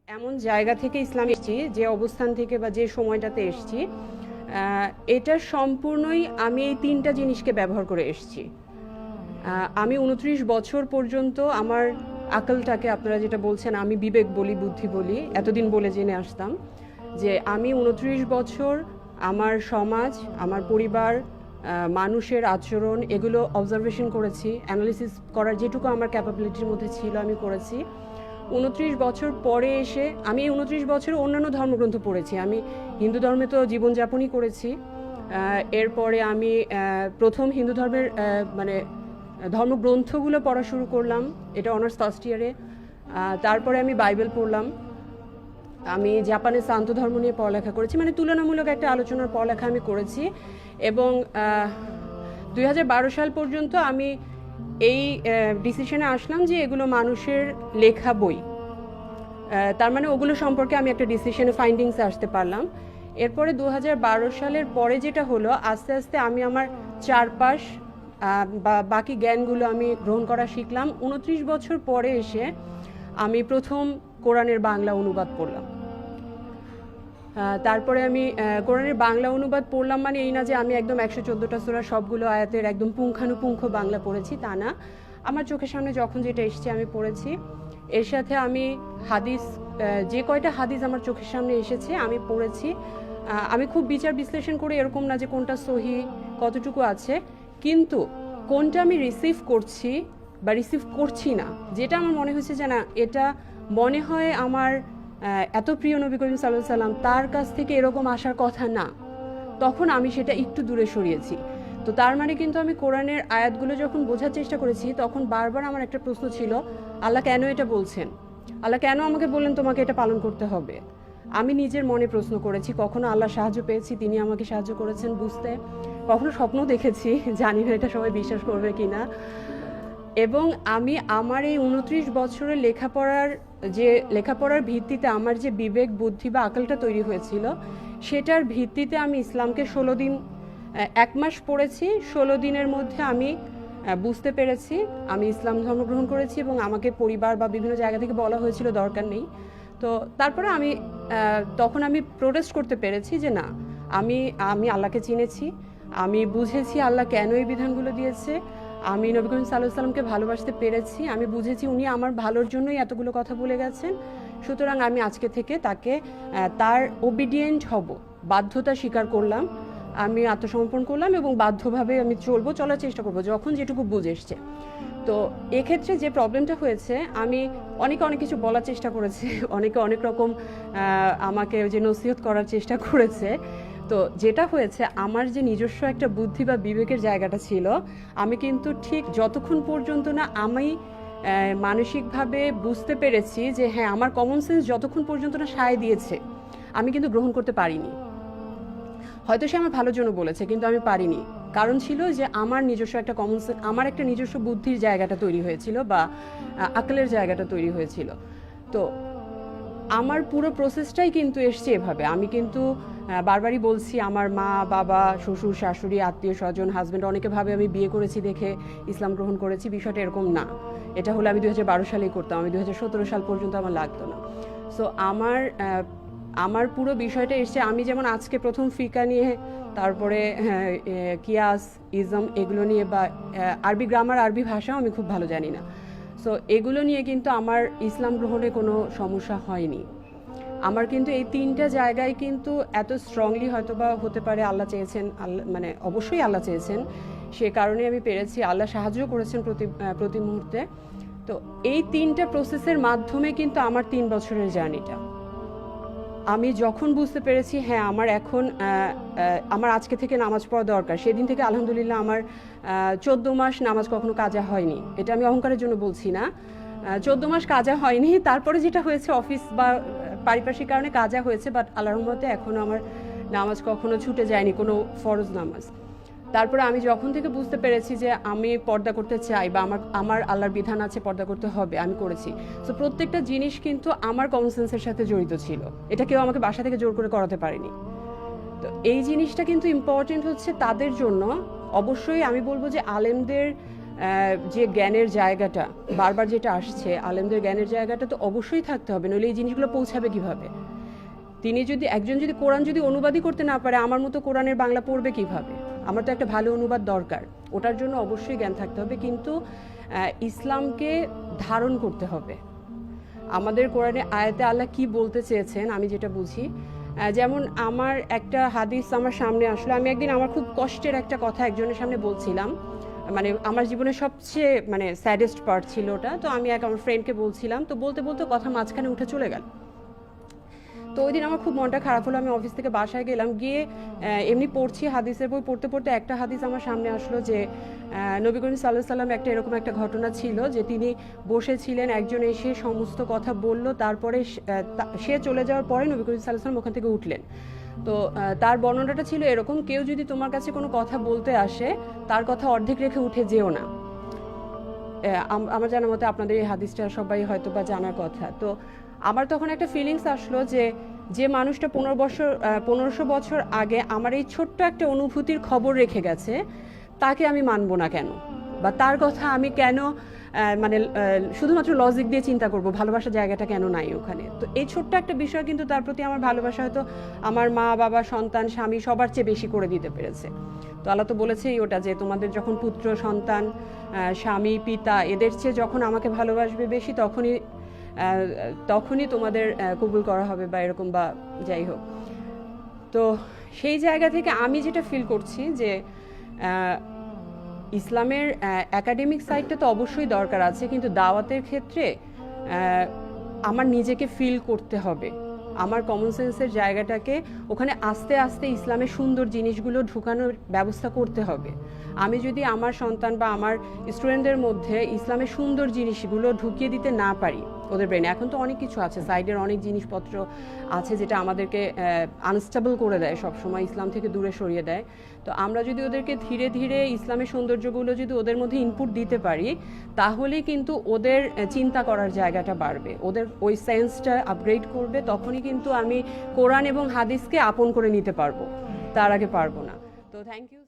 এমন জায়গা থেকে ইসলাম এসেছি, যে অবস্থান থেকে বা যে সময়টাতে এসেছি, এটা সম্পূর্ণই আমি এই তিনটা জিনিসকে ব্যবহার করে এসেছি। আমি 29 বছর পর্যন্ত আমার আকলটাকে, আপনারা যেটা বলছেন আমি বিবেক বলি, বুদ্ধি বলি, এতদিন বলে জেনে আসতাম যে আমি 29 বছর আমার সমাজ, আমার পরিবার, মানুষের আচরণ এগুলো অবজারভেশন করেছি, অ্যানালিসিস করার যেটুকু আমার ক্যাপাবিলিটির মধ্যে ছিল আমি করেছি। 29 বছর পরে এসে আমি 29 বছর অন্যান্য ধর্মগ্রন্থ পড়েছি। আমি হিন্দু ধর্মে তো জীবনযাপনই করেছি। এরপরে আমি প্রথম হিন্দু ধর্মের মানে ধর্মগ্রন্থগুলো পড়া শুরু করলাম, এটা অনার্স ফার্স্ট ইয়ারে। তারপরে আমি বাইবেল পড়লাম। আমি জাপানের শান্ত ধর্ম নিয়ে পড়ালেখা করেছি, মানে তুলনামূলক একটা আলোচনার পড়ালেখা আমি করেছি। এবং 2012 সাল পর্যন্ত আমি এই ডিসিশনে আসলাম যে এগুলো মানুষের লেখা বই, তার মানে ওগুলো সম্পর্কে আমি একটা ডিসিশনে ফাইন্ডিংসে আসতে পারলাম। এরপরে 2012 সালের পরে যেটা হলো, আস্তে আস্তে আমি আমার চারপাশ বা বাকি জ্ঞানগুলো আমি গ্রহণ করা শিখলাম। 29 বছর পরে এসে আমি প্রথম কোরআনের বাংলা অনুবাদ পড়লাম। তারপরে আমি কোরআনের বাংলা অনুবাদ পড়লাম, মানে এই না যে আমি একদম 114টা সূরা সবগুলো আয়াতের একদম পুঙ্খানুপুঙ্খ বাংলা পড়েছি, তা না। আমার চোখের সামনে যখন যেটা এসেছে আমি পড়েছি। এর সাথে আমি হাদিস, যে কয়টা হাদিস আমার চোখের সামনে এসেছে আমি পড়েছি। আমি খুব বিচার বিশ্লেষণ করে এরকম না যে কোনটা সহি, কতটুকু আছে, কিন্তু কোনটা আমি রিসিভ করছি বা রিসিভ করছি না, যেটা আমার মনে হয়েছে যে না, এটা মনে হয় আমার এত প্রিয় নবী করিম সাল্লাল্লাহু আলাইহি সাল্লাম তার কাছ থেকে এরকম আসার কথা না, তখন আমি সেটা একটু দূরে সরিয়েছি। তো তার মানে কিন্তু আমি কোরআনের আয়াতগুলো যখন বোঝার চেষ্টা করেছি, তখন বারবার আমার একটা প্রশ্ন ছিল, আল্লাহ কেন এটা বলছেন? আল্লাহ কেন আমাকে বললেন তোমাকে এটা পালন করতে হবে? আমি নিজের মনে প্রশ্ন করেছি। কখনো আল্লাহ সাহায্য পেয়েছি, তিনি আমাকে সাহায্য করেছেন বুঝতে। কখনো স্বপ্ন দেখেছি, জানি না এটা সবাই বিশ্বাস করবে কিনা। এবং আমি আমার এই 29 বছরের লেখাপড়ার ভিত্তিতে আমার যে বিবেক, বুদ্ধি বা আকলটা তৈরি হয়েছিল, সেটার ভিত্তিতে আমি ইসলামকে 16 দিন, 1 মাস পড়েছি। 16 দিনের মধ্যে আমি বুঝতে পেরেছি, আমি ইসলাম ধর্ম গ্রহণ করেছি। এবং আমাকে পরিবার বা বিভিন্ন জায়গা থেকে বলা হয়েছিল দরকার নেই। তো তারপরে আমি তখন আমি প্রোটেস্ট করতে পেরেছি যে না, আমি আল্লাহকে চিনেছি, আমি বুঝেছি আল্লাহ কেন এই বিধানগুলো দিয়েছে, আমি নবী করিম সাল্লাল্লাহু আলাইহি সাল্লামকে ভালোবাসতে পেরেছি, আমি বুঝেছি উনি আমার ভালোর জন্যই এতগুলো কথা বলে গেছেন। সুতরাং আমি আজকে থেকে তাকে তার ওবিডিয়েন্ট হব, বাধ্যতা স্বীকার করলাম, আমি আত্মসমর্পণ করলাম এবং বাধ্যভাবে আমি চলার চেষ্টা করব যখন যেটুকু বুঝে এসছে। তো এক্ষেত্রে যে প্রবলেমটা হয়েছে, আমি অনেকে অনেক কিছু বলার চেষ্টা করেছে, অনেকে অনেক রকম আমাকে যে নসিহত করার চেষ্টা করেছে। তো যেটা হয়েছে, আমার যে নিজস্ব একটা বুদ্ধি বা বিবেকের জায়গাটা ছিল, আমি কিন্তু ঠিক যতক্ষণ পর্যন্ত না আমি মানসিকভাবে বুঝতে পেরেছি যে হ্যাঁ, আমার কমন সেন্স যতক্ষণ পর্যন্ত না সায় দিয়েছে, আমি কিন্তু গ্রহণ করতে পারিনি। হয়তো সে আমার ভালোর জন্য বলেছে, কিন্তু আমি পারিনি। কারণ ছিল যে আমার নিজস্ব একটা কমন সেন্স, আমার একটা নিজস্ব বুদ্ধির জায়গাটা তৈরি হয়েছিল বা আকলের জায়গাটা তৈরি হয়েছিল। তো আমার পুরো প্রসেসটাই কিন্তু এসছে এভাবে। আমি কিন্তু বারবারই বলছি, আমার মা, বাবা, শ্বশুর, শাশুড়ি, আত্মীয় স্বজন, হাজব্যান্ড, অনেকে ভাবে আমি বিয়ে করেছি দেখে ইসলাম গ্রহণ করেছি। বিষয়টা এরকম না। এটা হলো আমি 2012 সালেই করতাম, আমি 2017 সাল পর্যন্ত আমার লাগতো না। সো আমার পুরো বিষয়টা এসছে, আমি যেমন আজকে প্রথম ফিকা নিয়ে, তারপরে কিয়াস, ইজম এগুলো নিয়ে, বা আরবি গ্রামার, আরবি ভাষাও আমি খুব ভালো জানি না। সো এগুলো নিয়ে কিন্তু আমার ইসলাম গ্রহণে কোনো সমস্যা হয়নি। আমার কিন্তু এই তিনটা জায়গায় কিন্তু এত স্ট্রংলি হয়তো বা হতে পারে আল্লাহ চেয়েছেন, আল্লাহ মানে অবশ্যই আল্লাহ চেয়েছেন, সে কারণে আমি পেরেছি। আল্লাহ সাহায্য করেছেন প্রতি মুহূর্তে। তো এই তিনটা প্রসেসের মাধ্যমে কিন্তু আমার 3 বছরের জার্নিটা। আমি যখন বুঝতে পেরেছি হ্যাঁ, আমার আজকে থেকে নামাজ পড়া দরকার, সেদিন থেকে আলহামদুলিল্লাহ আমার 14 মাস নামাজ কখনো কাজা হয়নি। এটা আমি অহংকারের জন্য বলছি না, 14 মাস কাজা হয়নি। তারপরে যেটা হয়েছে, অফিস বা পারিপার্শ্বিক কারণে কাজা হয়েছে, বাট আল্লাহর রহমতে এখনও আমার নামাজ কখনো ছুটে যায়নি, কোনো ফরজ নামাজ। তারপরে আমি যখন থেকে বুঝতে পেরেছি যে আমি পর্দা করতে চাই বা আমার আল্লাহর বিধান আছে, পর্দা করতে হবে, আমি করেছি। সো প্রত্যেকটা জিনিস কিন্তু আমার কমন সেন্সের সাথে জড়িত ছিল, এটা কেউ আমাকে বাসা থেকে জোর করে করাতে পারেনি। তো এই জিনিসটা কিন্তু ইম্পর্টেন্ট হচ্ছে তাদের জন্য। অবশ্যই আমি বলবো যে আলেমদের যে জ্ঞানের জায়গাটা বারবার যেটা আসছে, আলেমদের জ্ঞানের জায়গাটা তো অবশ্যই থাকতে হবে, নইলে এই জিনিসগুলো পৌঁছাবে কিভাবে? তিনি যদি একজন যদি কোরআন যদি অনুবাদই করতে না পারে, আমার মতো কোরআনের বাংলা পড়বে কিভাবে? আমার তো একটা ভালো অনুবাদ দরকার, ওটার জন্য অবশ্যই জ্ঞান থাকতে হবে। কিন্তু ইসলামকে ধারণ করতে হবে। আমাদের কোরআনে আয়াতে আল্লাহ কি বলতে চেয়েছেন আমি যেটা বুঝি, যেমন আমার একটা হাদিস আমার সামনে আসলো, আমি একদিন আমার খুব কষ্টের একটা কথা একজনের সামনে বলছিলাম, মানে আমার জীবনের সবচেয়ে মানে স্যাডেস্ট পার্ট ছিল ওটা। তো আমি আমার ফ্রেন্ডকে বলছিলাম, তো বলতে বলতে কথা মাঝখানে উঠে চলে গেল। তো ওই দিন আমার খুব মনটা খারাপ হলো। আমি অফিস থেকে বাসায় গেলাম, গিয়ে এমনি পড়ছি, হাদিসের বই পড়তে পড়তে একটা হাদিস আমার সামনে আসলো যে নবী করিম সাল্লাল্লাহু আলাইহি সাল্লাম একটা এরকম একটা ঘটনা ছিল যে তিনি বসেছিলেন, একজন এসে সমস্ত কথা বলল, তারপরে সে চলে যাওয়ার পরে নবী করিম সাল্লাল্লাহু আলাইহি সাল্লাম ওখান থেকে উঠলেন। তো তার বর্ণনাটা ছিল এরকম, কেউ যদি তোমার কাছে কোনো কথা বলতে আসে, তার কথা অর্ধেক রেখে উঠে যেও না। আমার জানার মতে আপনাদের এই হাদিসটা সবাই হয়তো বা জানার কথা। তো আমার তখন একটা ফিলিংস আসলো যে যে মানুষটা 1500 বছর আগে আমার এই ছোট্ট একটা অনুভূতির খবর রেখে গেছে, তাকে আমি মানবো না কেন? বা তার কথা আমি কেন মানে শুধুমাত্র লজিক দিয়ে চিন্তা করব? ভালোবাসার জায়গাটা কেন নাই ওখানে? তো এই ছোট্ট একটা বিষয় কিন্তু তার প্রতি আমার ভালোবাসা হয়তো আমার মা বাবা সন্তান স্বামী সবার চেয়ে বেশি করে দিতে পেরেছে। তো আল্লাহ তো বলেছেই ওটা যে তোমাদের যখন পুত্র সন্তান স্বামী পিতা এদের চেয়ে যখন আমাকে ভালোবাসবে বেশি, তখনই তোমাদের কবুল করা হবে বা এরকম বা যাই হোক। তো সেই জায়গা থেকে আমি যেটা ফিল করছি যে ইসলামের একাডেমিক সাইডটা তো অবশ্যই দরকার আছে, কিন্তু দাওয়াতের ক্ষেত্রে আমার নিজেকে ফিল করতে হবে, আমার কমন সেন্সের জায়গাটাকে ওখানে আস্তে আস্তে ইসলামের সুন্দর জিনিসগুলো ঢুকানোর ব্যবস্থা করতে হবে। আমি যদি আমার সন্তান বা আমার স্টুডেন্টদের মধ্যে ইসলামের সুন্দর জিনিসগুলো ঢুকিয়ে দিতে না পারি ওদের ব্রেনে, এখন তো অনেক কিছু আছে, সাইডের অনেক জিনিসপত্র আছে যেটা আমাদেরকে আনস্টেবল করে দেয়, সবসময় ইসলাম থেকে দূরে সরিয়ে দেয়। তো আমরা যদি ওদেরকে ধীরে ধীরে ইসলামের সৌন্দর্যগুলো যদি ওদের মধ্যে ইনপুট দিতে পারি, তাহলেই কিন্তু ওদের চিন্তা করার জায়গাটা বাড়বে, ওদের ওই সেন্সটা আপগ্রেড করবে। তখনই কিন্তু আমি কোরআন এবং হাদিসকে আপন করে নিতে পারবো, তার আগে পারবো না। তো থ্যাংক ইউ।